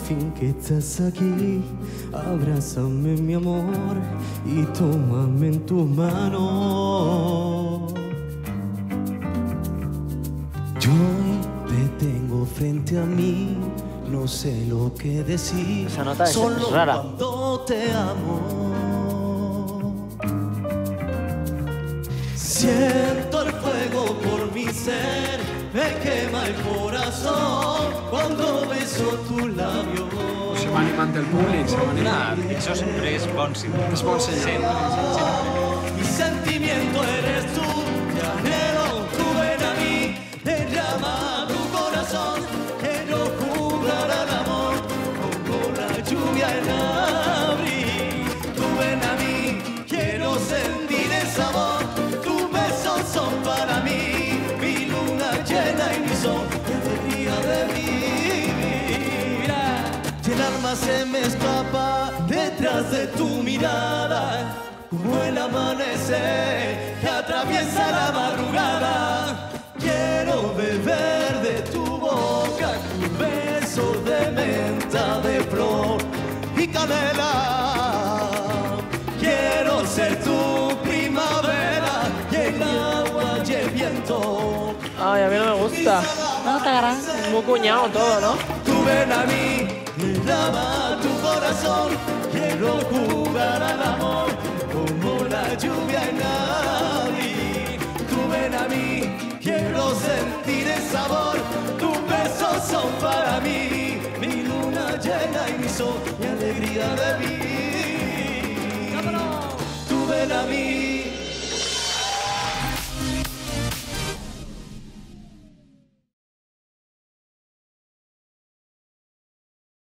fin que estás aquí, abrázame mi amor y tómame en tus manos. Yo hoy te tengo frente a mí, no sé lo que decir, esa nota es solo rara. cuando te amo. Siento el fuego por mi ser, me quema el corazón cuando beso tus labios. Se va animant el públic, se va animant. Això sempre és bon signe. És bon senyal. Mi sentimiento eres tú, te anhelo, tú ven a mí, te llama tu corazón, que no jugará el amor como la lluvia en abril. Tú ven a mí, quiero sentir el sabor, tus besos son para mí, mi luna llena y mi sol, qué alegría de vivir. Y el alma se me escapa detrás de tu mirada, como el amanecer que atraviesa la madrugada. Quiero beber de tu boca, tu beso de menta, de flor y canela. Quiero ser tu primavera y el agua y el viento. Ay, a mí no me gusta. No, te agarran. Muy cuñado todo, ¿no? Tú ven a mí, llama tu corazón, quiero jugar al amor como la lluvia en abril. Tú ven a mí, quiero sentir el sabor, tus besos son para mí, mi luna llena y mi sol, mi alegría de vivir. Tú ven a mí.